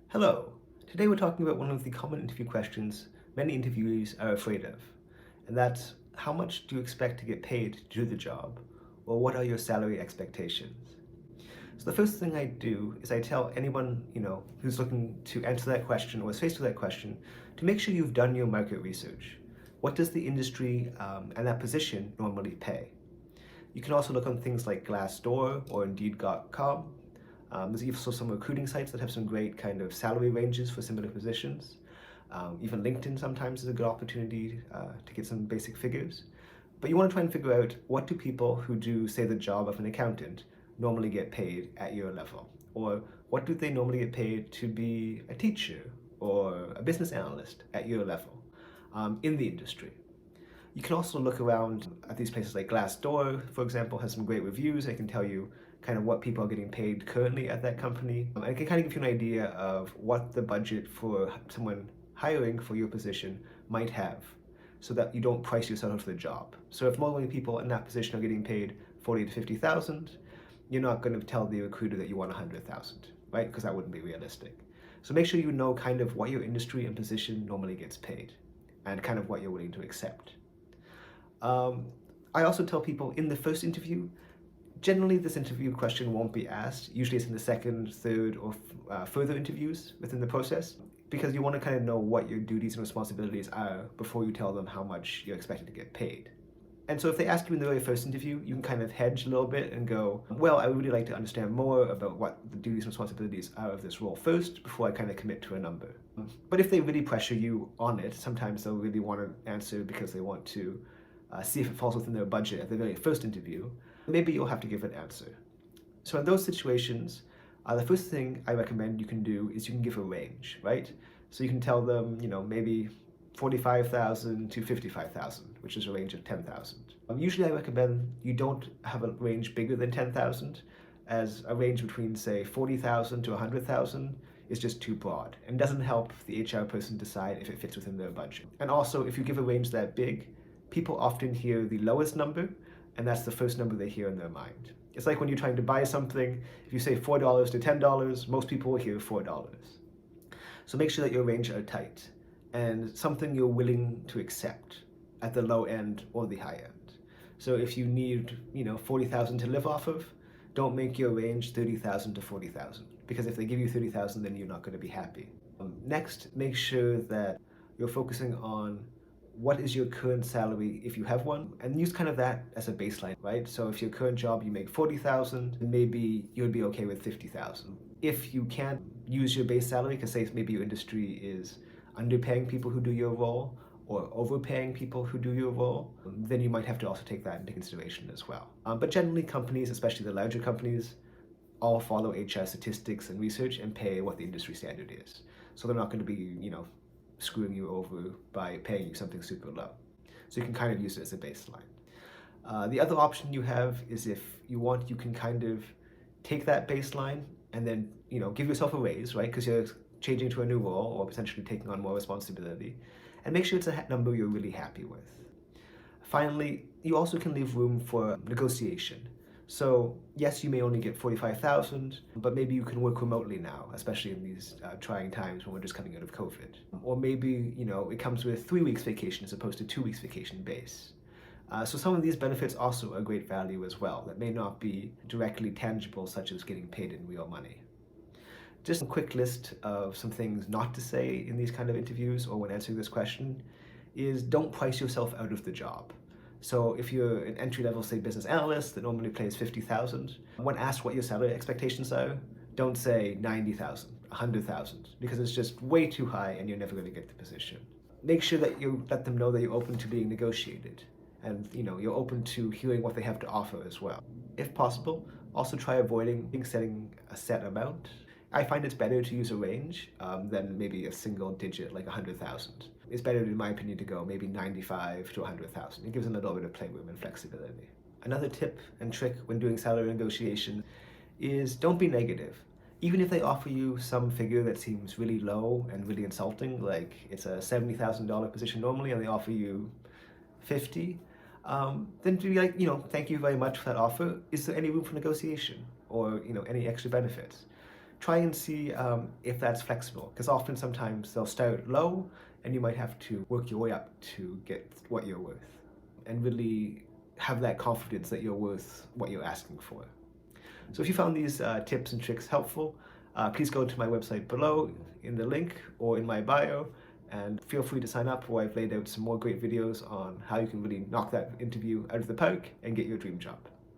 Hello. Today we're talking about one of the common interview questions many interviewees are afraid of, and that's how much do you expect to get paid to do the job, or what are your salary expectations? So the first thing I do is I tell anyone, who's looking to answer that question or is faced with that question to make sure you've done your market research. What does the industry and that position normally pay? You can also look on things like Glassdoor or Indeed.com. There's also some recruiting sites that have some great kind of salary ranges for similar positions. Even LinkedIn sometimes is a good opportunity to get some basic figures. But you want to try and figure out, what do people who do, say, the job of an accountant normally get paid at your level? Or what do they normally get paid to be a teacher or a business analyst at your level in the industry? You can also look around at these places like Glassdoor, for example, has some great reviews. They can tell you kind of what people are getting paid currently at that company. And it can kind of give you an idea of what the budget for someone hiring for your position might have, so that you don't price yourself out of the job. So if more people in that position are getting paid 40 to 50,000, you're not going to tell the recruiter that you want 100,000, right? Because that wouldn't be realistic. So make sure you know kind of what your industry and position normally gets paid and kind of what you're willing to accept. I also tell people in the first interview, generally this interview question won't be asked. Usually it's in the second, third, or further interviews within the process, because you want to kind of know what your duties and responsibilities are before you tell them how much you're expected to get paid. And so if they ask you in the very first interview, you can kind of hedge a little bit and go, well, I would really like to understand more about what the duties and responsibilities are of this role first before I kind of commit to a number. But if they really pressure you on it, sometimes they'll really want to answer because they want to see if it falls within their budget at the very first interview. Maybe you'll have to give an answer. So in those situations, the first thing I recommend you can do is you can give a range, right? So you can tell them, maybe 45,000 to 55,000, which is a range of 10,000. Usually I recommend you don't have a range bigger than 10,000, as a range between, say, 40,000 to 100,000 is just too broad and doesn't help the HR person decide if it fits within their budget. And also, if you give a range that big, people often hear the lowest number, and that's the first number they hear in their mind. It's like when you're trying to buy something, if you say $4 to $10, most people will hear $4. So make sure that your range are tight and something you're willing to accept at the low end or the high end. So if you need, 40,000 to live off of, don't make your range 30,000 to 40,000, because if they give you 30,000, then you're not going to be happy. Next, make sure that you're focusing on what is your current salary if you have one, and use kind of that as a baseline, right? So if your current job you make 40,000, maybe you'd be okay with 50,000. If you can't use your base salary, because say maybe your industry is underpaying people who do your role or overpaying people who do your role, then you might have to also take that into consideration as well. But generally companies, especially the larger companies, all follow HR statistics and research and pay what the industry standard is. So they're not going to be, screwing you over by paying you something super low. So you can kind of use it as a baseline. The other option you have is, if you want, you can kind of take that baseline and then, give yourself a raise, right? Because you're changing to a new role or potentially taking on more responsibility, and make sure it's a number you're really happy with. Finally, you also can leave room for negotiation. So yes, you may only get 45,000, but maybe you can work remotely now, especially in these trying times when we're just coming out of COVID. Or maybe, it comes with 3 weeks vacation as opposed to 2 weeks vacation base. So some of these benefits also are great value as well that may not be directly tangible, such as getting paid in real money. Just a quick list of some things not to say in these kind of interviews or when answering this question is, don't price yourself out of the job. So if you're an entry-level, say, business analyst that normally pays 50,000, when asked what your salary expectations are, don't say 90,000, 100,000, because it's just way too high and you're never going to get the position. Make sure that you let them know that you're open to being negotiated, and you're open to hearing what they have to offer as well. If possible, also try avoiding setting a set amount. I find it's better to use a range than maybe a single digit like 100,000. It's better, in my opinion, to go maybe 95 to 100,000. It gives them a little bit of playroom and flexibility. Another tip and trick when doing salary negotiation is, don't be negative. Even if they offer you some figure that seems really low and really insulting, like it's a $70,000 position normally and they offer you 50, then to be like, thank you very much for that offer. Is there any room for negotiation or, any extra benefits? try and see if that's flexible, because often sometimes they'll start low and you might have to work your way up to get what you're worth, and really have that confidence that you're worth what you're asking for. So if you found these tips and tricks helpful, please go to my website below in the link or in my bio, and feel free to sign up, where I've laid out some more great videos on how you can really knock that interview out of the park and get your dream job.